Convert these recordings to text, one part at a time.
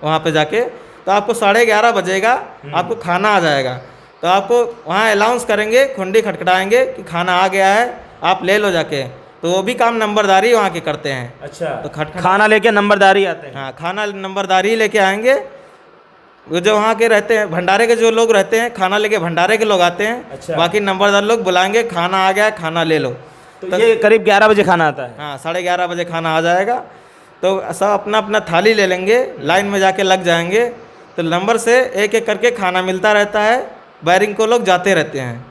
वहाँ पे जाके, तो आपको 11:30 बजेगा, आपको खाना आ जाएगा। तो आपको वहाँ अनाउंस करेंगे, खुंडी खटखटाएंगे कि खाना आ गया है, आप ले लो जाके। तो वो भी काम नंबरदारी वहाँ के करते हैं। अच्छा, तो खाना लेके नंबरदारी आते हैं। हाँ, खाना नंबरदारी लेके आएंगे। वो जो वहाँ के रहते हैं भंडारे के जो लोग रहते हैं, खाना लेके भंडारे के लोग आते हैं। अच्छा। बाकी नंबरदार लोग बुलाएंगे, खाना आ गया है, खाना ले लो। तो ये करीब 11 बजे खाना आता है। हाँ, 11:30 बजे खाना आ जाएगा। तो सब अपना अपना थाली ले लेंगे, लाइन में जाके लग जाएंगे। तो नंबर से एक एक करके खाना मिलता रहता है। बैरिंग को लोग जाते रहते हैं,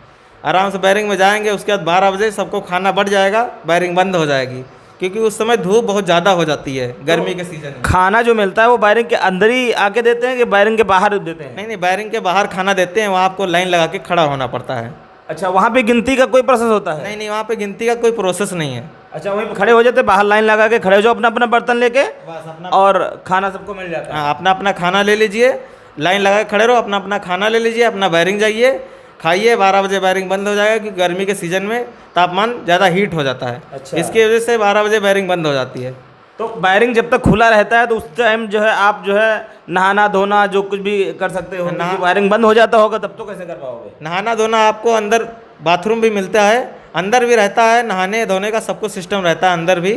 आराम से बैरिंग में जाएंगे। उसके बाद 12 बजे सबको खाना बढ़ जाएगा, बैरिंग बंद हो जाएगी, क्योंकि उस समय धूप बहुत ज़्यादा हो जाती है गर्मी के सीज़न में। खाना जो मिलता है वो बैरिंग के अंदर ही आके देते हैं कि बैरिंग के बाहर देते हैं? नहीं नहीं, बैरिंग के बाहर खाना देते हैं, वहाँ आपको लाइन लगा के खड़ा होना पड़ता है। अच्छा, वहाँ पे गिनती का कोई प्रोसेस होता है? नहीं नहीं, वहाँ पे गिनती का कोई प्रोसेस नहीं है। अच्छा, वहीं पे खड़े हो जाते, बाहर लाइन लगा के खड़े हो जाओ, अपना अपना बर्तन लेके, बस अपना और खाना सबको मिल जाता है। हाँ, अपना अपना खाना ले लीजिए, लाइन लगा के खड़े रहो, अपना अपना खाना ले लीजिए, अपना बैरिंग जाइए, खाइए। 12 बजे बैरिंग बंद हो जाएगा, क्योंकि गर्मी के सीज़न में तापमान ज़्यादा हीट हो जाता है। अच्छा। इसकी वजह से 12 बजे बैरिंग बंद हो जाती है। तो बैरिंग जब तक खुला रहता है तो उस टाइम जो है आप जो है नहाना धोना जो कुछ भी कर सकते हो। बैरिंग बंद हो जाता होगा तब तो कैसे कर पाओगे? नहाना धोना आपको अंदर बाथरूम भी मिलता है, अंदर भी रहता है, नहाने धोने का सब कुछ सिस्टम रहता है अंदर भी।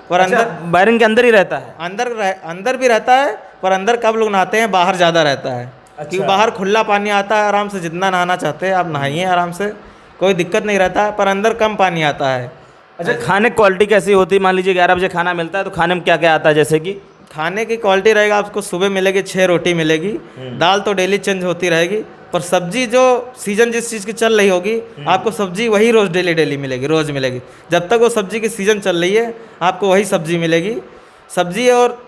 पर अच्छा, अंदर बैरिंग के अंदर ही रहता है? अंदर भी रहता है, पर अंदर कब लोग नहाते हैं, बाहर ज़्यादा रहता है। अच्छा। क्योंकि बाहर खुला पानी आता है, आराम से जितना नहाना चाहते हैं आप नहाइए आराम से, कोई दिक्कत नहीं रहता है। पर अंदर कम पानी आता है। अच्छा, खाने की क्वालिटी कैसी होती है? मान लीजिए 11 बजे खाना मिलता है तो खाने में क्या क्या आता है? जैसे कि खाने की क्वालिटी रहेगा, आपको सुबह मिलेगी 6 रोटी मिलेगी, दाल तो डेली चेंज होती रहेगी। पर सब्जी जो सीजन जिस चीज़ की चल रही होगी, आपको सब्जी वही रोज़ डेली मिलेगी, रोज़ मिलेगी। जब तक वो सब्जी की सीज़न चल रही है आपको वही सब्जी मिलेगी। सब्जी और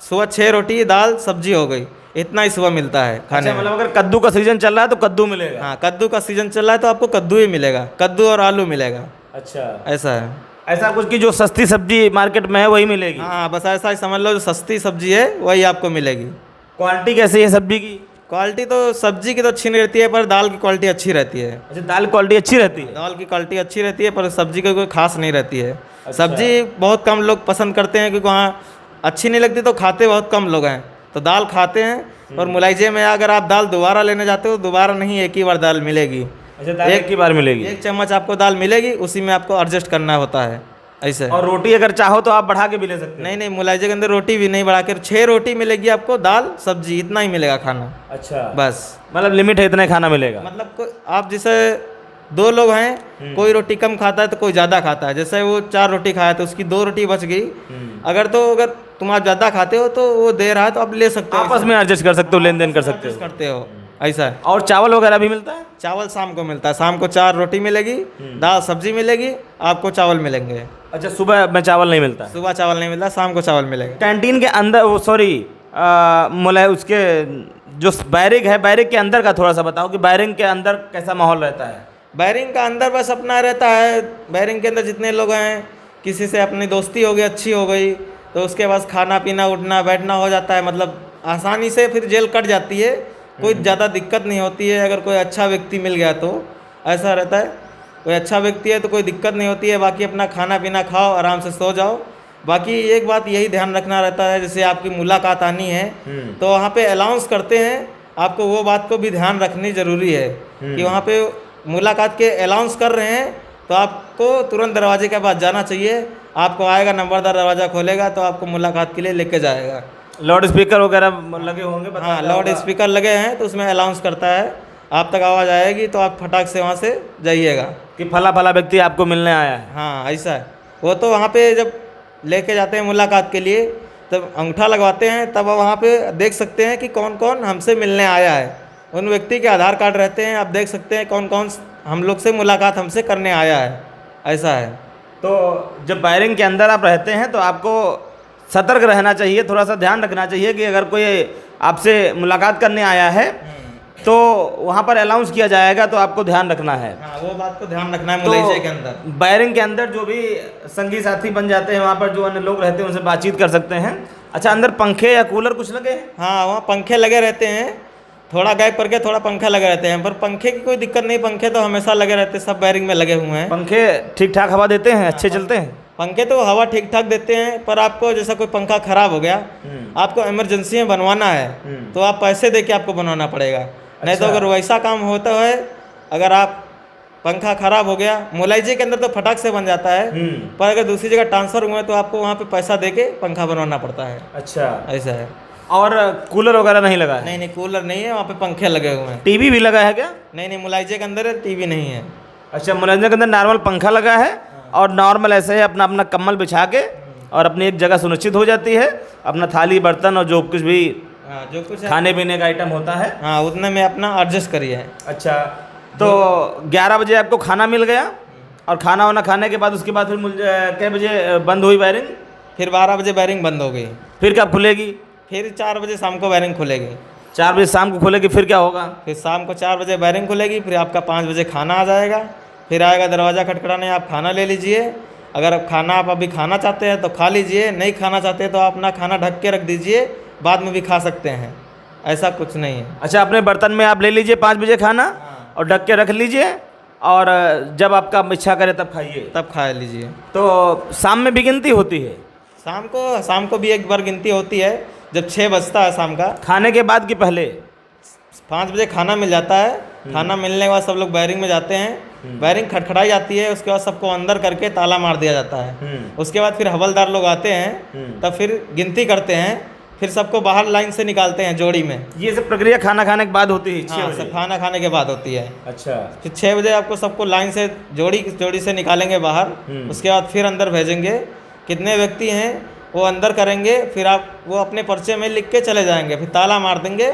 सुबह 6 रोटी दाल सब्जी हो गई, इतना ही सुबह मिलता है खाने। अच्छा, मतलब अगर कद्दू का सीजन चल रहा है तो कद्दू मिलेगा? हाँ, कद्दू का सीज़न चल रहा है तो आपको कद्दू ही मिलेगा, कद्दू और आलू मिलेगा। अच्छा, ऐसा है। ऐसा कुछ कि जो सस्ती सब्जी मार्केट में है वही मिलेगी? हाँ, बस ऐसा ही समझ लो, जो सस्ती सब्जी है वही आपको मिलेगी। क्वालिटी कैसी है सब्जी की? क्वालिटी तो सब्जी की तो अच्छी नहीं रहती है, पर दाल की क्वालिटी अच्छी रहती है। अच्छा, दाल क्वालिटी अच्छी रहती है? दाल की क्वालिटी अच्छी रहती है, पर सब्जी की कोई खास नहीं रहती है। अच्छा। सब्जी बहुत कम लोग पसंद करते हैं, क्योंकि वहाँ अच्छी नहीं लगती तो खाते बहुत कम लोग हैं। तो दाल खाते हैं। और मुलायजे में अगर आप दाल दोबारा लेने जाते हो, दोबारा नहीं, एक ही बार दाल मिलेगी। अच्छा, दाल एक ही बार मिलेगी? 1 चम्मच आपको दाल मिलेगी, उसी में आपको एडजस्ट करना होता है ऐसे। और रोटी अगर चाहो तो आप बढ़ा के भी ले सकते हो? नहीं नहीं, मुलायजे के अंदर रोटी भी नहीं बढ़ा कर, 6 रोटी मिलेगी आपको, दाल सब्जी इतना ही मिलेगा खाना। अच्छा, बस। मतलब लिमिट है, इतना खाना मिलेगा? मतलब आप जैसे 2 लोग हैं, कोई रोटी कम खाता है तो कोई ज़्यादा खाता है। जैसे वो 4 रोटी खाया तो उसकी 2 रोटी बच गई। अगर तुम आप ज़्यादा खाते हो तो वो दे रहा है तो आप ले सकते हो, आपस में एडजस्ट कर सकते हो, लेन देन कर सकते हो? करते हो, ऐसा है। और चावल वगैरह भी मिलता है? चावल शाम को मिलता है, शाम को 4 रोटी मिलेगी, दाल सब्जी मिलेगी, आपको चावल मिलेंगे। अच्छा, सुबह में चावल नहीं मिलता है? सुबह चावल नहीं मिलता, शाम को चावल मिलेगा। कैंटीन के अंदर वो सॉरी उसके जो बैरिक है, बैरिक के अंदर का थोड़ा सा बताओ कि बैरिक के अंदर कैसा माहौल रहता है? बैरिंग का अंदर बस अपना रहता है। बैरिंग के अंदर जितने लोग हैं, किसी से अपनी दोस्ती हो गई, अच्छी हो गई, तो उसके बाद खाना पीना उठना बैठना हो जाता है। मतलब आसानी से फिर जेल कट जाती है, कोई ज़्यादा दिक्कत नहीं होती है। अगर कोई अच्छा व्यक्ति मिल गया तो ऐसा रहता है, कोई अच्छा व्यक्ति है तो कोई दिक्कत नहीं होती है। बाकी अपना खाना पीना खाओ, आराम से सो जाओ। बाकी एक बात यही ध्यान रखना रहता है, जैसे आपकी मुलाकात आनी है तो वहाँ पे अलाउंस करते हैं, आपको वो बात को भी ध्यान रखनी ज़रूरी है कि वहाँ पे मुलाकात के अलाउंस कर रहे हैं तो आपको तुरंत दरवाजे के पास जाना चाहिए। आपको आएगा, नंबरदार दरवाज़ा खोलेगा तो आपको मुलाकात के लिए लेके जाएगा। लाउड स्पीकर वगैरह लगे होंगे? हाँ, लाउड स्पीकर लगे हैं तो उसमें अलाउंस करता है, आप तक आवाज़ आएगी तो आप फटाक से वहाँ से जाइएगा कि फला फला व्यक्ति आपको मिलने आया है। हाँ, ऐसा है। वो तो वहाँ पे जब लेके जाते हैं मुलाकात के लिए, तब अंगूठा लगवाते हैं, तब वहाँ पे देख सकते हैं कि कौन कौन हमसे मिलने आया है। उन व्यक्ति के आधार कार्ड रहते हैं, आप देख सकते हैं कौन कौन हम लोग से मुलाकात हमसे करने आया है, ऐसा है। तो जब बैरिंग के अंदर आप रहते हैं तो आपको सतर्क रहना चाहिए, थोड़ा सा ध्यान रखना चाहिए कि अगर कोई आपसे मुलाकात करने आया है तो वहाँ पर अनाउंस किया जाएगा, तो आपको ध्यान रखना है। हाँ, वो बात को ध्यान रखना है। मुलायजे के अंदर, बैरिंग के अंदर जो भी संगी साथी बन जाते हैं, वहाँ पर जो अन्य लोग रहते हैं उनसे बातचीत कर सकते हैं। अच्छा, अंदर पंखे या कूलर कुछ लगे हैं? हाँ, वहाँ पंखे लगे रहते हैं, थोड़ा गैप करके थोड़ा पंखा लगे रहते हैं, पर पंखे की कोई दिक्कत नहीं, पंखे तो हमेशा लगे रहते हैं, सब बैरिंग में लगे हुए हैं। पंखे ठीक ठाक हवा देते हैं, अच्छे चलते हैं? पंखे तो हवा ठीक ठाक देते हैं, पर आपको जैसा कोई पंखा खराब हो गया, आपको इमरजेंसी में बनवाना है तो आप पैसे दे के आपको बनवाना पड़ेगा। नहीं तो अगर वैसा काम होता है, अगर आप पंखा खराब हो गया, मुलायजे के अंदर तो फटाक से बन जाता है, पर अगर दूसरी जगह ट्रांसफ़र हुआ है तो आपको वहाँ पे पैसा दे के पंखा बनवाना पड़ता है। अच्छा, ऐसा है। और कूलर वगैरह नहीं लगा है? नहीं, कूलर नहीं है, वहाँ पे पंखे लगे हुए हैं। टीवी भी लगा है क्या? नहीं, मुलायजे के अंदर टीवी नहीं है। अच्छा, मुलायजे के अंदर नॉर्मल पंखा लगा है और नॉर्मल ऐसे है अपना अपना कम्बल बिछा के और अपनी एक जगह सुनिश्चित हो जाती है, अपना थाली बर्तन और जो कुछ भी जो कुछ खाने पीने का आइटम होता है, हाँ, उतने में अपना एडजस्ट करिए। अच्छा, तो 11 बजे आपको खाना मिल गया और खाना वाना खाने के बाद उसके बाद फिर कै बजे बंद हुई वायरिंग? फिर 12 बजे वायरिंग बंद हो गई। फिर कब खुलेगी? फिर 4 बजे शाम को वायरिंग खुलेगी। 4 बजे शाम को खुलेगी, फिर क्या होगा? फिर शाम को 4 बजे वायरिंग खुलेगी, फिर आपका 5 बजे खाना आ जाएगा। फिर आएगा दरवाज़ा खटखटाने, आप खाना ले लीजिए। अगर खाना आप अभी खाना चाहते हैं तो खा लीजिए, नहीं खाना चाहते तो आप अपना खाना ढक के रख दीजिए, बाद में भी खा सकते हैं, ऐसा कुछ नहीं है। अच्छा, अपने बर्तन में आप ले लीजिए 5 बजे खाना और ढक के रख लीजिए और जब आपका इच्छा करे तब खाइए, तब खा लीजिए। तो शाम में भी गिनती होती है? शाम को भी एक बार गिनती होती है, जब 6 बजता है शाम का। खाने के बाद कि पहले? 5 बजे खाना मिल जाता है। खाना मिलने के बाद सब लोग वायरिंग में जाते हैं, वायरिंग खटखटाई जाती है, उसके बाद सबको अंदर करके ताला मार दिया जाता है। उसके बाद फिर हवलदार लोग आते हैं, तब फिर गिनती करते हैं, फिर सबको बाहर लाइन से निकालते हैं जोड़ी में। ये सब प्रक्रिया खाना खाने के बाद होती है? 6 हाँ, बजे सब खाना खाने के बाद होती है। अच्छा, फिर 6 बजे आपको सबको लाइन से जोड़ी से निकालेंगे बाहर। उसके बाद फिर अंदर भेजेंगे, कितने व्यक्ति हैं वो अंदर करेंगे, फिर आप वो अपने पर्चे में लिख के चले जाएंगे, फिर ताला मार देंगे,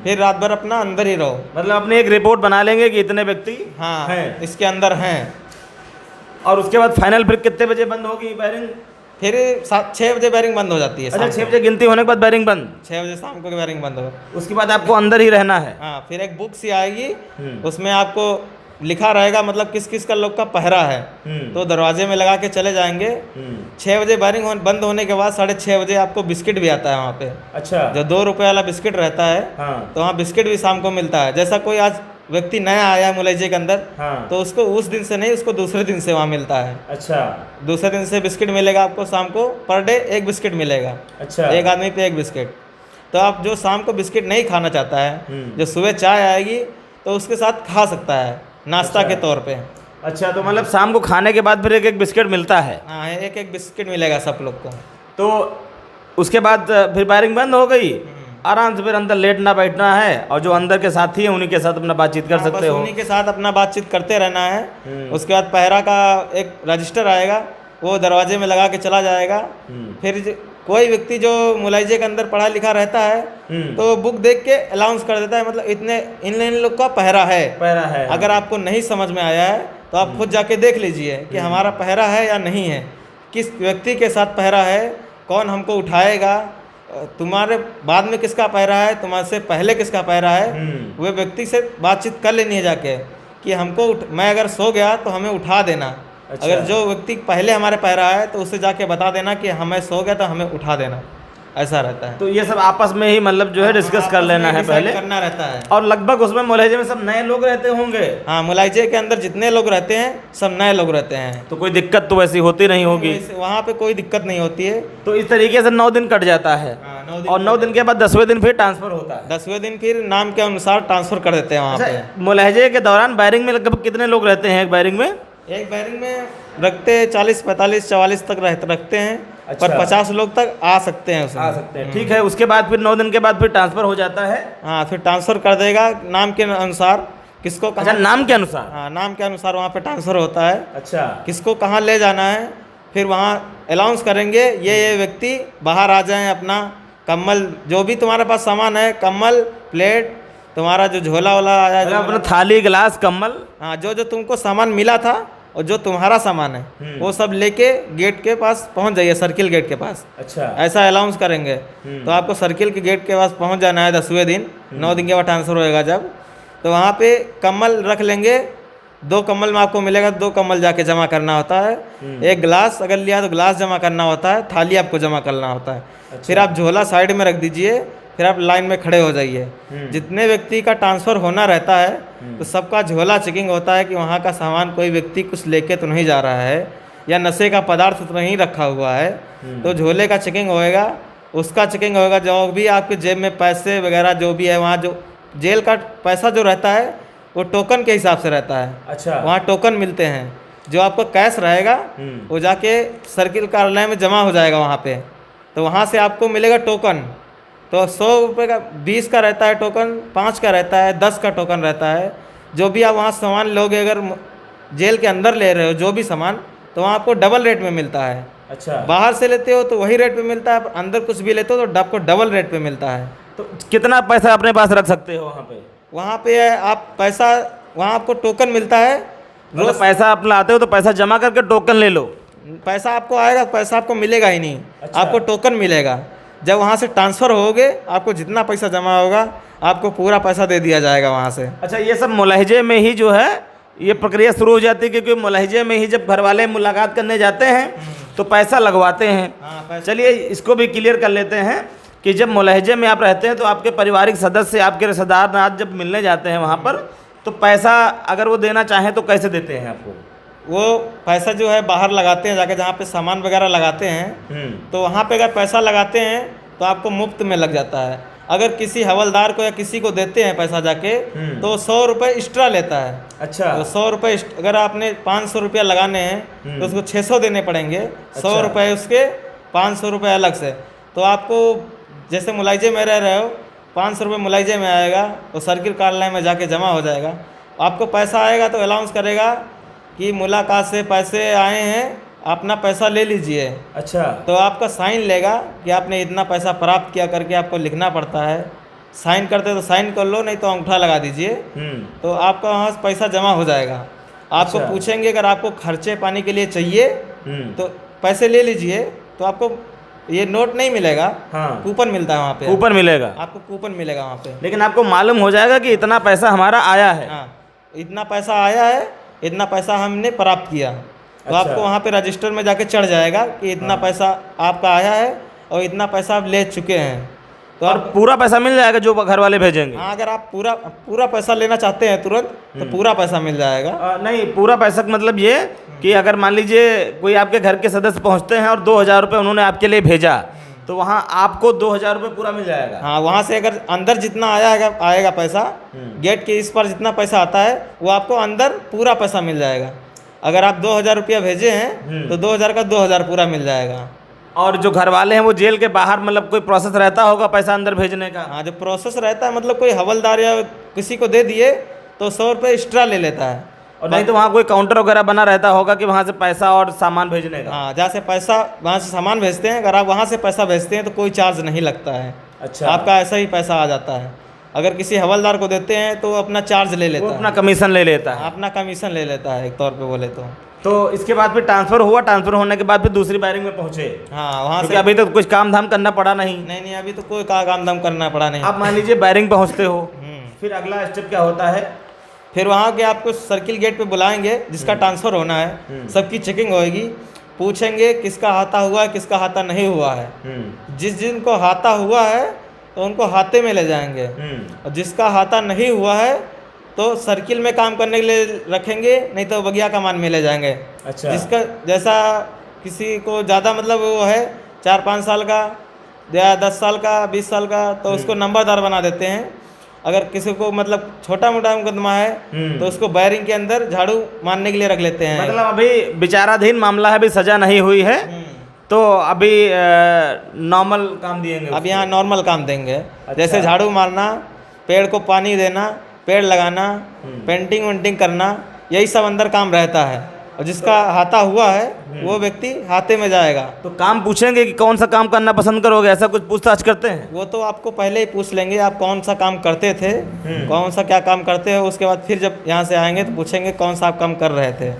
फिर रात भर अपना अंदर ही रहो। मतलब अपने एक रिपोर्ट बना लेंगे कि इतने व्यक्ति हाँ हैं, इसके अंदर हैं। और उसके बाद फाइनल फिर कितने बजे बंद होगी वायरिंग? फिर 6 बजे वायरिंग बंद हो जाती है। अच्छा, 6 बजे गिनती होने के बाद वायरिंग बंद? 6 बजे शाम को वायरिंग बंद हो। उसके बाद आपको अंदर ही रहना है? हाँ, फिर एक बुक सी आएगी, उसमें आपको लिखा रहेगा मतलब किस किस का लोग का पहरा है, तो दरवाजे में लगा के चले जाएंगे। 6 बजे वायरिंग बंद होने के बाद 6:30 बजे आपको बिस्किट भी आता है वहाँ पे। अच्छा, जो 2 रुपये वाला बिस्किट रहता है, हाँ, तो वहाँ बिस्किट भी शाम को मिलता है। जैसा कोई आज व्यक्ति नया आया है मुलायजे के अंदर, हाँ, तो उसको उस दिन से नहीं, उसको दूसरे दिन से वहाँ मिलता है। अच्छा, दूसरे दिन से बिस्किट मिलेगा आपको, शाम को पर डे एक बिस्किट मिलेगा। अच्छा, एक आदमी पे एक बिस्किट। तो आप जो शाम को बिस्किट नहीं खाना चाहता है, जो सुबह चाय आएगी तो उसके साथ खा सकता है नाश्ता के तौर पे। अच्छा, तो मतलब शाम को खाने के बाद फिर एक एक बिस्किट मिलता है? हाँ, एक एक बिस्किट मिलेगा सब लोग को। तो उसके बाद फिर वायरिंग बंद हो गई, आराम से फिर अंदर लेटना बैठना है और जो अंदर के साथी हैं उन्हीं के साथ अपना बातचीत कर सकते हो? उन्हीं के साथ अपना बातचीत करते रहना है। उसके बाद पहरा का एक रजिस्टर आएगा, वो दरवाजे में लगा के चला जाएगा। फिर कोई व्यक्ति जो मुलायजे के अंदर पढ़ा लिखा रहता है तो बुक देख के अलाउंस कर देता है, मतलब इतने इन लोग का पहरा है। अगर आपको नहीं समझ में आया है तो आप खुद जाके देख लीजिए कि हमारा पहरा है या नहीं है, किस व्यक्ति के साथ पहरा है, कौन हमको उठाएगा, तुम्हारे बाद में किसका पहरा है, तुम्हारे से पहले किसका पहरा है। वे व्यक्ति से बातचीत कर लेनी है जाके कि हमको मैं अगर सो गया तो हमें उठा देना। अच्छा। अगर जो व्यक्ति पहले हमारे पहरा है तो उससे जाके बता देना कि हमें सो गया तो हमें उठा देना, ऐसा रहता है। तो ये सब आपस में ही मतलब जो है डिस्कस कर लेना है, पहले करना रहता है। और लगभग उसमें मुलायजे में सब नए लोग रहते होंगे? हाँ, मुलायजे के अंदर जितने लोग रहते हैं सब नए लोग रहते हैं, तो कोई दिक्कत तो वैसी होती नहीं होगी? वहाँ पे कोई दिक्कत नहीं होती है। तो इस तरीके से 9 दिन कट जाता है। और 9 दिन के बाद 10वें दिन फिर ट्रांसफर होता है? 10वें दिन फिर नाम के अनुसार ट्रांसफर कर देते हैं वहाँ पे। मुलायजे के दौरान वायरिंग में लगभग कितने लोग रहते हैं एक वायरिंग में? एक वायरिंग में रखते 40, 45, 44 तक रखते हैं। अच्छा। पर 50 लोग तक आ सकते हैं उसमें। आ सकते हैं, ठीक है। उसके बाद फिर 9 दिन के बाद फिर ट्रांसफर हो जाता है? हाँ, फिर ट्रांसफ़र कर देगा नाम के अनुसार, किसको अच्छा, नाम के अनुसार? हाँ, नाम के अनुसार वहाँ पे ट्रांसफ़र होता है। अच्छा, किसको कहाँ ले जाना है, फिर वहाँ अनाउंस करेंगे ये व्यक्ति बाहर आ जाएं, अपना कम्बल जो भी तुम्हारे पास सामान है, कम्बल, प्लेट, तुम्हारा जो झोला वोला आया, अपना थाली, गिलास, कम्बल, हाँ, जो जो तुमको सामान मिला था और जो तुम्हारा सामान है वो सब लेके गेट के पास पहुंच जाइए, सर्किल गेट के पास। अच्छा, ऐसा अनाउंस करेंगे तो आपको सर्किल के गेट के पास पहुंच जाना है 10वें दिन। 9 दिन के बाद ट्रांसफ़र होएगा जब, तो वहाँ पे कम्बल रख लेंगे। 2 कम्बल में आपको मिलेगा, 2 कम्बल जाके जमा करना होता है। एक गिलास अगर लिया तो गिलास जमा करना होता है, थाली आपको जमा करना होता है। अच्छा। फिर आप झोला साइड में रख दीजिए, फिर आप लाइन में खड़े हो जाइए। जितने व्यक्ति का ट्रांसफ़र होना रहता है तो सबका झोला चेकिंग होता है कि वहाँ का सामान कोई व्यक्ति कुछ लेके तो नहीं जा रहा है। या नशे का पदार्थ तो नहीं रखा हुआ है, तो झोले का चेकिंग होएगा, उसका चेकिंग होएगा। जो भी आपके जेब में पैसे वगैरह जो भी है, वहाँ जो जेल का पैसा जो रहता है वो टोकन के हिसाब से रहता है। अच्छा। वहाँ टोकन मिलते हैं, जो आपको कैश रहेगा वो जाके सर्किल कार्यालय में जमा हो जाएगा वहाँ पे, तो वहाँ से आपको मिलेगा टोकन। तो 100 रुपये का 20 का रहता है टोकन, 5 का रहता है, 10 का टोकन रहता है। जो भी आप वहाँ सामान लोगे, अगर जेल के अंदर ले रहे हो जो भी सामान, तो वहाँ आपको डबल रेट में मिलता है। अच्छा। बाहर से लेते हो तो वही रेट पे मिलता है, अंदर कुछ भी लेते हो तो आपको डबल रेट पे मिलता है। तो कितना पैसा अपने पास रख सकते हो वहाँ पे? वहाँ पे आप पैसा, वहाँ आपको टोकन मिलता है। रोज पैसा आप लाते हो तो पैसा जमा करके टोकन ले लो? पैसा आपको आएगा, पैसा आपको मिलेगा ही नहीं। अच्छा। आपको टोकन मिलेगा। जब वहाँ से ट्रांसफ़र होगे, आपको जितना पैसा जमा होगा आपको पूरा पैसा दे दिया जाएगा वहाँ से। अच्छा, ये सब मुलाहिजे में ही जो है ये प्रक्रिया शुरू हो जाती है, क्योंकि मुलाहिजे में ही जब घर वाले मुलाकात करने जाते हैं तो पैसा लगवाते हैं। चलिए इसको भी क्लियर कर लेते हैं कि जब मुलाहिजे में आप रहते हैं तो आपके पारिवारिक सदस्य, आपके रिश्तेदार नाथ जब मिलने जाते हैं वहाँ पर, तो पैसा अगर वो देना चाहें तो कैसे देते हैं आपको? वो पैसा जो है बाहर लगाते हैं, जाके जहाँ पे सामान वगैरह लगाते हैं, तो वहाँ पे अगर पैसा लगाते हैं तो आपको मुफ्त में लग जाता है। अगर किसी हवलदार को या किसी को देते हैं पैसा जाके, तो 100 रुपये एक्स्ट्रा लेता है। अच्छा। तो 100 रुपये, अगर आपने 500 रुपया लगाने हैं तो उसको 600 देने पड़ेंगे। 100 रुपये उसके, 500 रुपये अलग से। तो आपको जैसे मुलाहिजे में रह रहे हो, 500 रुपये मुलाहिजे में आएगा, तो सर्किल कार्यालय में जाके जमा हो जाएगा। आपको पैसा आएगा तो अलाउंस करेगा कि मुलाकात से पैसे आए हैं, अपना पैसा ले लीजिए। अच्छा। तो आपका साइन लेगा कि आपने इतना पैसा प्राप्त किया करके आपको लिखना पड़ता है। साइन करते तो साइन कर लो, नहीं तो अंगूठा लगा दीजिए। तो आपका वहाँ से पैसा जमा हो जाएगा। आपको अच्छा। पूछेंगे अगर आपको खर्चे पानी के लिए चाहिए तो पैसे ले लीजिए, तो आपको ये नोट नहीं मिलेगा। हाँ। कूपन मिलता है वहाँ पे। कूपन मिलेगा? आपको कूपन मिलेगा वहाँ पे। लेकिन आपको मालूम हो जाएगा कि इतना पैसा हमारा आया है। हाँ, इतना पैसा आया है, इतना पैसा हमने प्राप्त किया। तो अच्छा। आपको वहाँ पे रजिस्टर में जाके चढ़ जाएगा कि इतना पैसा आपका आया है और इतना पैसा आप ले चुके हैं। तो और आप पूरा पैसा मिल जाएगा जो घर वाले भेजेंगे? हाँ, अगर आप पूरा पैसा लेना चाहते हैं तुरंत, तो पूरा पैसा मिल जाएगा। नहीं, पूरा पैसा का मतलब ये कि अगर मान लीजिए कोई आपके घर के सदस्य पहुंचते हैं और 2000 रुपये उन्होंने आपके लिए भेजा, तो वहाँ आपको 2000 रुपये पूरा मिल जाएगा? हाँ, वहाँ से अगर अंदर जितना आएगा पैसा, गेट के इस पर जितना पैसा आता है वो आपको अंदर पूरा पैसा मिल जाएगा। अगर आप 2000 रुपया भेजे हैं तो 2000 का 2000 पूरा मिल जाएगा। और जो घर वाले हैं वो जेल के बाहर मतलब कोई प्रोसेस रहता होगा पैसा अंदर भेजने का? हाँ, जो प्रोसेस रहता है, मतलब कोई हवलदार या किसी को दे दिए तो 100 रुपये एक्स्ट्रा ले लेता है। और नहीं तो वहाँ कोई काउंटर वगैरह बना रहता होगा कि वहाँ से पैसा और सामान भेजने का? हाँ, जहाँ से पैसा, वहाँ से सामान भेजते हैं। अगर आप वहाँ से पैसा भेजते हैं तो कोई चार्ज नहीं लगता है। अच्छा। आपका ऐसा ही पैसा आ जाता है। अगर किसी हवलदार को देते हैं तो अपना चार्ज ले लेता वो है, अपना कमीशन ले लेता है? अपना कमीशन ले लेता है एक तौर पे बोले तो इसके बाद फिर ट्रांसफ़र हुआ, ट्रांसफ़र होने के बाद फिर दूसरी वायरिंग में पहुँचे? हाँ, वहाँ क्योंकि से अभी तक कुछ काम धाम करना पड़ा नहीं? नहीं, अभी तो कोई काम धाम करना पड़ा नहीं। आप मान लीजिए वायरिंग पहुँचते हो, फिर अगला स्टेप क्या होता है? फिर वहाँ के आपको सर्किल गेट पे बुलाएंगे, जिसका ट्रांसफ़र होना है, सबकी चेकिंग होएगी। पूछेंगे किसका हाथा हुआ है, किसका हाथा नहीं हुआ है। जिनको हाथा हुआ है तो उनको हाथे में ले जाएंगे, और जिसका हाथा नहीं हुआ है तो सर्किल में काम करने के लिए रखेंगे, नहीं तो बगिया कमान में ले जाएंगे। अच्छा। जिसका जैसा किसी को ज़्यादा मतलब वो है 4-5 साल का या 10 साल का, 20 साल का, तो उसको नंबरदार बना देते हैं। अगर किसी को मतलब छोटा मोटा मुकदमा है तो उसको वायरिंग के अंदर झाड़ू मारने के लिए रख लेते हैं। मतलब अभी विचाराधीन मामला है, अभी सजा नहीं हुई है, तो अभी नॉर्मल काम दिएंगे? अब यहाँ नॉर्मल काम देंगे। जैसे झाड़ू मारना, पेड़ को पानी देना, पेड़ लगाना, पेंटिंग वेंटिंग करना, यही सब अंदर काम रहता है। और जिसका हाथा हुआ है वो व्यक्ति हाथे में जाएगा। तो काम पूछेंगे कि कौन सा काम करना पसंद करोगे, ऐसा कुछ पूछताछ करते हैं? वो तो आपको पहले ही पूछ लेंगे आप कौन सा काम करते थे, कौन सा क्या काम करते हो। उसके बाद फिर जब यहाँ से आएंगे तो पूछेंगे कौन सा आप काम कर रहे थे।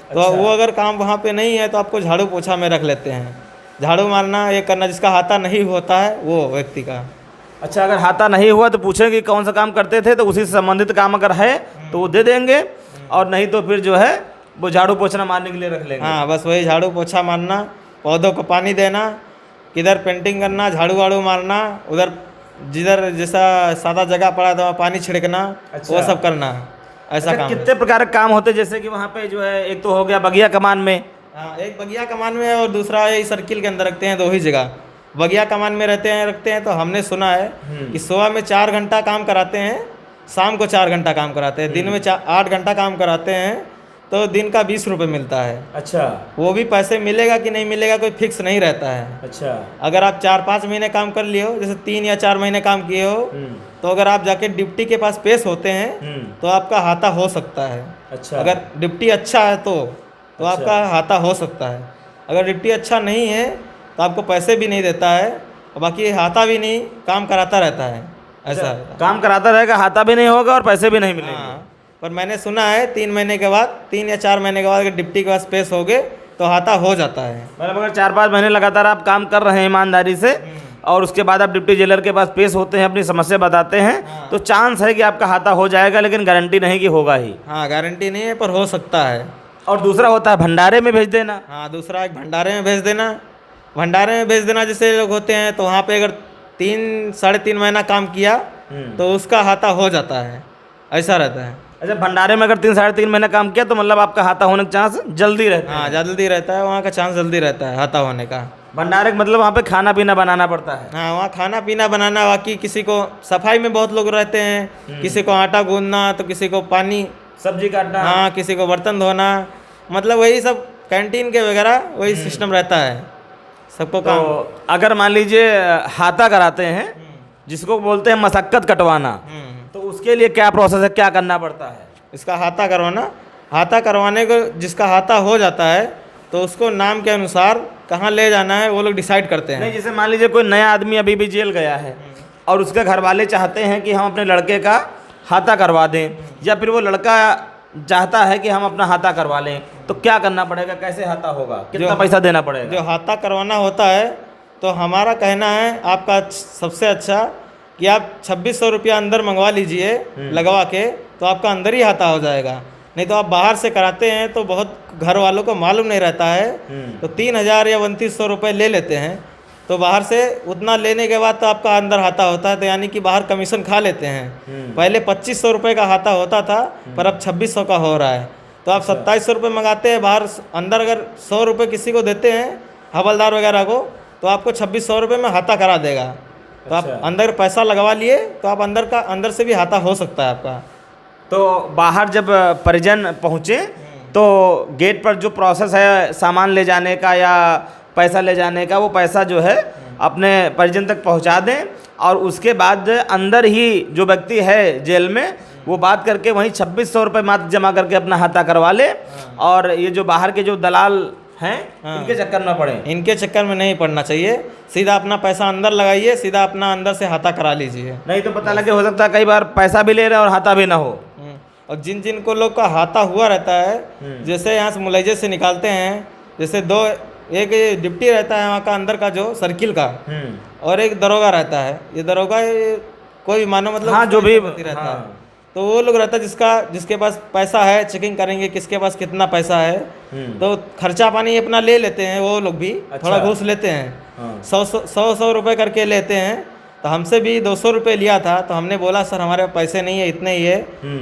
तो वो अगर काम वहाँ पे नहीं है तो आपको झाड़ू पोछा में रख लेते हैं। झाड़ू मारना, ये करना, जिसका हाथा नहीं होता है वो व्यक्ति का। अच्छा, अगर हाथा नहीं हुआ तो पूछेंगे कौन सा काम करते थे, तो उसी से संबंधित काम अगर है तो वो दे देंगे, और नहीं तो फिर जो है वो झाड़ू पोछना मारने के लिए रख लेंगे। हाँ, बस वही झाड़ू पोछा मारना, पौधों को पानी देना, किधर पेंटिंग करना, झाड़ू वाड़ू मारना, उधर जिधर जैसा सादा जगह पड़ा तो पानी छिड़कना। अच्छा। वो सब करना, ऐसा अच्छा, काम कितने प्रकार के काम होते हैं? जैसे कि वहाँ पे जो है एक तो हो गया बगिया कमान में, हाँ, एक बगिया कमान में है और दूसरा यही सर्किल के अंदर रखते हैं, दो ही जगह। बगिया कमान में रखते हैं तो हमने सुना है कि सुबह में 4 घंटा काम कराते हैं, शाम को 4 घंटा काम कराते हैं, दिन में 8 घंटा काम कराते हैं, तो दिन का 20 रुपये मिलता है। अच्छा। वो भी पैसे मिलेगा कि नहीं मिलेगा कोई फिक्स नहीं रहता है। अच्छा। अगर आप 4-5 महीने काम कर लिए हो, जैसे 3 या 4 महीने काम किए हो, तो अगर आप जाके डिप्टी के पास पेश होते हैं तो आपका हाथा हो सकता है। अच्छा। अगर डिप्टी अच्छा है तो अच्छा। आपका हाथा हो सकता है। अगर डिप्टी अच्छा नहीं है तो आपको पैसे भी नहीं देता है और बाकी हाथा भी नहीं, काम कराता रहता है। ऐसा काम कराता रहेगा, हाथा भी नहीं होगा और पैसे भी नहीं मिलेंगे। हाँ, पर मैंने सुना है 3 महीने के बाद, 3 या 4 महीने के बाद अगर डिप्टी के पास पेश हो गए तो हाथा हो जाता है। मतलब अगर 4-5 महीने लगातार आप काम कर रहे हैं ईमानदारी से और उसके बाद आप डिप्टी जेलर के पास पेश होते हैं, अपनी समस्या बताते हैं, तो चांस है कि आपका हाथा हो जाएगा, लेकिन गारंटी नहीं कि होगा ही। हाँ, गारंटी नहीं है पर हो सकता है। और दूसरा होता है भंडारे में भेज देना। हाँ, दूसरा एक भंडारे में भेज देना। भंडारे में भेज देना जैसे लोग होते हैं तो वहाँ पे अगर 3-3.5 महीना काम किया तो उसका हाथा हो जाता है, ऐसा रहता है। अच्छा, भंडारे में अगर 3-3.5 महीने काम किया तो मतलब आपका हाथा होने का चांस जल्दी रहता है। हाँ, जल्दी रहता है, वहाँ का चांस जल्दी रहता है हाथा होने का। भंडारे का मतलब वहाँ पे खाना पीना बनाना पड़ता है। हाँ, वहाँ खाना पीना बनाना, बाकी किसी को सफाई में बहुत लोग रहते हैं, किसी को आटा गूंदना तो किसी को पानी सब्जी काटना। हाँ, किसी को बर्तन धोना, मतलब वही सब कैंटीन के वगैरह वही सिस्टम रहता है सबको काम। तो अगर मान लीजिए हाथा कराते हैं, जिसको बोलते हैं मशक्कत कटवाना, तो उसके लिए क्या प्रोसेस है, क्या करना पड़ता है? इसका हाथा करवाना, हाथा करवाने को जिसका हाथा हो जाता है तो उसको नाम के अनुसार कहाँ ले जाना है वो लोग डिसाइड करते हैं। नहीं, जैसे मान लीजिए कोई नया आदमी अभी भी जेल गया है और उसके घर वाले चाहते हैं कि हम अपने लड़के का हाथा करवा दें, या फिर वो लड़का चाहता है कि हम अपना हाथा करवा लें, तो क्या करना पड़ेगा, कैसे हाथा होगा, कितना पैसा देना पड़ेगा? जो हाथा करवाना होता है तो हमारा कहना है आपका सबसे अच्छा कि आप 2600 रुपया अंदर मंगवा लीजिए लगवा के, तो आपका अंदर ही हाथा हो जाएगा। नहीं तो आप बाहर से कराते हैं तो बहुत घर वालों को मालूम नहीं रहता है, तो 3000 या 3200 रुपये ले लेते हैं। तो बाहर से उतना लेने के बाद तो आपका अंदर हाथा होता है, तो यानी कि बाहर कमीशन खा लेते हैं। पहले 2500 रुपये का हाथा होता था, पर अब 2600 का हो रहा है। तो आप 2700 रुपये मंगाते हैं बाहर, अंदर अगर 100 रुपये किसी को देते हैं हवलदार वगैरह को, तो आपको 2600 रुपये में हाथा करा देगा। तो आप अंदर पैसा लगवा लिए तो आप अंदर से भी हाथा हो सकता है आपका। तो बाहर जब परिजन पहुँचे तो गेट पर जो प्रोसेस है सामान ले जाने का या पैसा ले जाने का, वो पैसा जो है अपने परिजन तक पहुंचा दें, और उसके बाद अंदर ही जो व्यक्ति है जेल में वो बात करके वहीं 2600 रुपये मात्र जमा करके अपना हाथा करवा ले, और ये जो बाहर के जो दलाल हैं इनके चक्कर में पड़े। इनके चक्कर में नहीं पड़ना चाहिए, सीधा अपना पैसा अंदर लगाइए, सीधा अपना अंदर से हाथा करा लीजिए। नहीं तो पता लगे, हो सकता है कई बार पैसा भी ले रहे और हाथा भी ना हो। और जिन को लोग का हाथा हुआ रहता है, जैसे यहाँ से मुलैजे से निकालते हैं, जैसे एक डिप्टी रहता है वहाँ का अंदर का जो सर्किल का, और एक दरोगा रहता है। ये दरोगा कोई भी मानो मतलब हाँ, जो भी रहता है, तो वो लोग रहता है जिसके पास पैसा है, चेकिंग करेंगे किसके पास कितना पैसा है, तो खर्चा पानी अपना ले लेते हैं वो लोग भी। अच्छा। थोड़ा घूस लेते हैं, 100 रुपये करके लेते हैं। तो हमसे भी 200 रुपये लिया था, तो हमने बोला सर हमारे पास पैसे नहीं है, इतने ही है,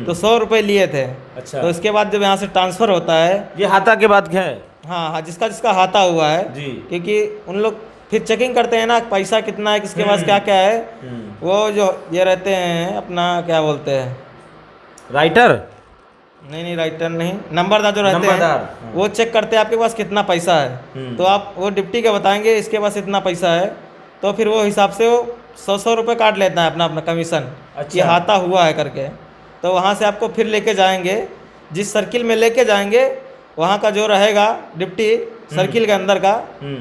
तो 100 रुपये लिए थे। अच्छा। तो इसके बाद जब यहाँ से ट्रांसफ़र होता है, ये हाथा के बाद क्या है? हाँ, जिसका हाथा हुआ है जी, क्योंकि उन लोग फिर चेकिंग करते हैं ना, पैसा कितना है, किसके पास क्या क्या है। वो जो ये रहते हैं अपना क्या बोलते हैं, राइटर? नहीं, राइटर नहीं, नंबरदार जो रहते हैं, वो चेक करते हैं आपके पास कितना पैसा है। तो आप वो डिप्टी के बताएंगे इसके पास इतना पैसा है, तो फिर वो हिसाब से वो 100 रुपये काट लेता है अपना कमीशन। अच्छा। ये हाथा हुआ है करके, तो वहाँ से आपको फिर लेके जाएंगे, जिस सर्किल में लेके जाएंगे वहाँ का जो रहेगा डिप्टी सर्किल के अंदर का,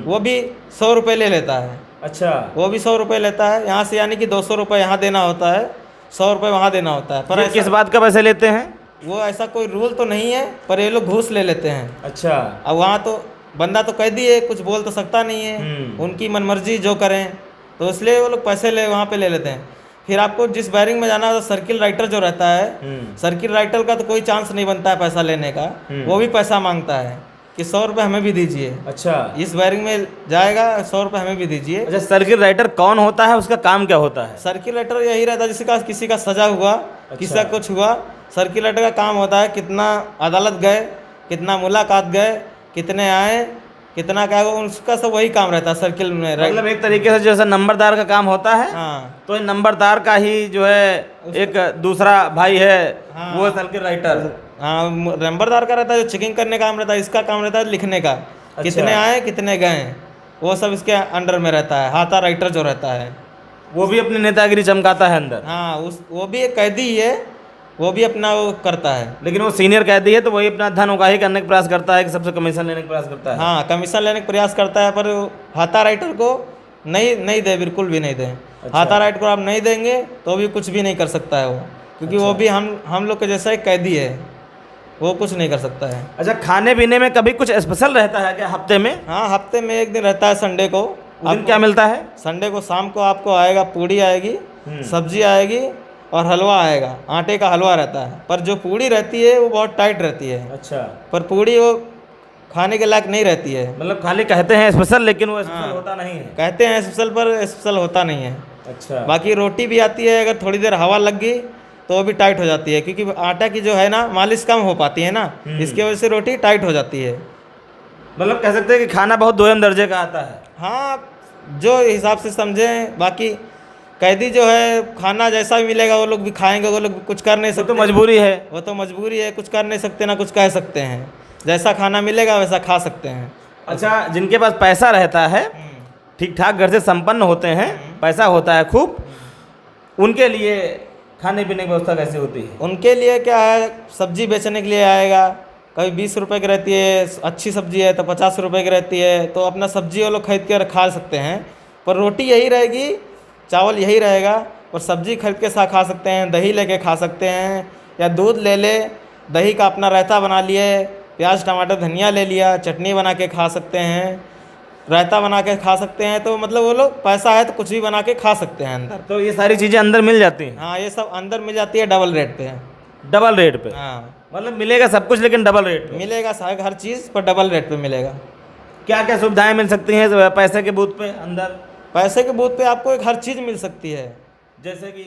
वो भी 100 रुपये ले लेता है। अच्छा। वो भी 100 रुपये लेता है यहाँ से, यानी कि 200 रुपये यहाँ देना होता है, 100 रुपये वहाँ देना होता है। पर किस बात का पैसे लेते हैं? वो ऐसा कोई रूल तो नहीं है, पर ये लोग घूस ले लेते हैं। अच्छा। अब वहाँ तो बंदा तो कैदी है, कुछ बोल तो सकता नहीं है, उनकी मनमर्जी जो करें, तो इसलिए वो लोग पैसे वहाँ पे ले लेते हैं। फिर आपको जिस बैरिंग में जाना है, तो सर्किल राइटर जो रहता है, सर्किल राइटर का तो कोई चांस नहीं बनता है पैसा लेने का, वो भी पैसा मांगता है कि 100 रुपये हमें भी दीजिए। अच्छा। इस बैरिंग में जाएगा, 100 रुपये हमें भी दीजिए। अच्छा, सर्किल राइटर कौन होता है, उसका काम क्या होता है? सर्किल राइटर यही रहता है किसी का सजा हुआ, किसी का कुछ हुआ, सर्किल राइटर का काम होता है कितना अदालत गए, कितना मुलाकात गए, कितने आए, कितना क्या होगा, उसका सब वही काम रहता है सर्किल में। मतलब एक तरीके से जैसा नंबरदार का काम होता है, हाँ तो ये नंबरदार का ही जो है एक दूसरा भाई है, हाँ। वो सर्किल राइटर। हाँ, नंबरदार का रहता है जो चेकिंग करने का काम रहता है, इसका काम रहता है लिखने का, कितने आए कितने गए, वो सब इसके अंडर में रहता है। हाथा राइटर जो रहता है वो भी अपनी नेतागिरी चमकाता है अंदर। हाँ, वो भी एक कैदी ही है, वो भी अपना वो करता है। लेकिन वो सीनियर कैदी है तो वही अपना धन उगाही करने का प्रयास करता है कि सबसे कमीशन लेने का प्रयास करता है। हाँ, कमीशन लेने का प्रयास करता है, पर हाथा राइटर को नहीं दे, बिल्कुल भी नहीं दे। हाथा राइटर को आप नहीं देंगे तो भी कुछ भी नहीं कर सकता है वो, क्योंकि वो भी हम लोग के जैसा एक कैदी है, वो कुछ नहीं कर सकता है। अच्छा, खाने पीने में कभी कुछ स्पेशल रहता है क्या हफ्ते में? हाँ, हफ्ते में एक दिन रहता है संडे को। उस दिन क्या मिलता है? संडे को शाम को आपको आएगा, पूड़ी आएगी, सब्जी आएगी और हलवा आएगा। आटे का हलवा रहता है, पर जो पूड़ी रहती है वो बहुत टाइट रहती है। अच्छा, पर पूड़ी वो खाने के लायक नहीं रहती है। मतलब खाली कहते हैं स्पेशल, लेकिन वो स्पेशल होता नहीं है। कहते हैं स्पेशल, पर स्पेशल होता नहीं है। अच्छा, बाकी रोटी भी आती है, अगर थोड़ी देर हवा लग गई तो वो भी टाइट हो जाती है, क्योंकि आटा की जो है ना मालिश कम हो पाती है ना, इसकी वजह से रोटी टाइट हो जाती है। मतलब कह सकते हैं कि खाना बहुत दोयम दर्जे का आता है। हाँ, जो हिसाब से समझें। बाकी कैदी जो है खाना जैसा भी मिलेगा वो लोग भी खाएंगे, वो लोग कुछ कर नहीं वो सकते। तो मजबूरी है। वो तो मजबूरी है, कुछ कर नहीं सकते ना कुछ कह सकते हैं। जैसा खाना मिलेगा वैसा खा सकते हैं। अच्छा, जिनके पास पैसा रहता है, ठीक ठाक घर से संपन्न होते हैं, पैसा होता है खूब, उनके लिए खाने पीने की व्यवस्था कैसे होती है? उनके लिए क्या है, सब्जी बेचने के लिए आएगा, कभी 20 रुपए की रहती है, अच्छी सब्जी है तो 50 रुपए की रहती है, तो अपना सब्जी वो लोग खरीद कर खा सकते हैं। पर रोटी यही रहेगी, चावल यही रहेगा, और सब्जी खरीद के साथ खा सकते हैं, दही लेके खा सकते हैं, या दूध ले ले, दही का अपना रायता बना लिए, प्याज टमाटर धनिया ले लिया, चटनी बना के खा सकते हैं, रायता बना के खा सकते हैं। तो मतलब वो लोग पैसा है तो कुछ भी बना के खा सकते हैं अंदर। तो ये सारी चीज़ें अंदर मिल जाती हैं? हाँ, ये सब अंदर मिल जाती है डबल रेट पे। डबल रेट पे? हाँ, मतलब मिलेगा सब कुछ लेकिन डबल रेट पे मिलेगा, हर चीज़ पर डबल रेट पे मिलेगा। क्या क्या सुविधाएं मिल सकती हैं पैसे के बूथ पे अंदर? पैसे के बूथ पे आपको एक हर चीज़ मिल सकती है। जैसे कि